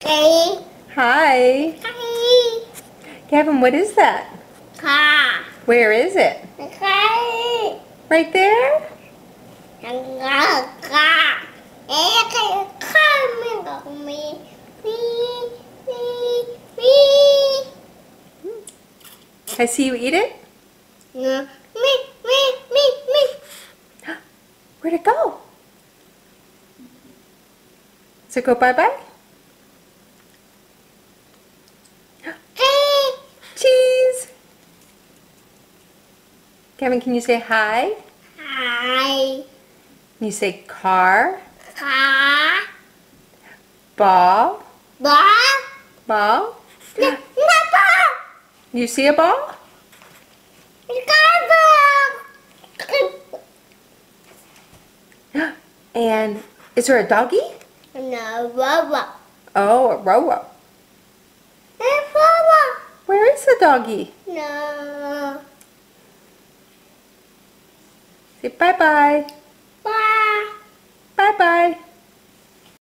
Hey. Hi. Hi. Gavin, what is that? Car. Where is it? Car. Right there? Car. Cái car mình gọi mi mi mi mi. I see you eat it. Mi mi. Where'd it go? Does it go bye-bye? Hey. Cheese! Gavin, can you say hi? Hi. Can you say car? Car. Ball? Ball. Ball? Nó ball. You see a ball? Car ball. And is there a doggy? No, ball. Oh, a row. Ball. Where is the doggy? No. Say bye-bye. Bye. Bye-bye.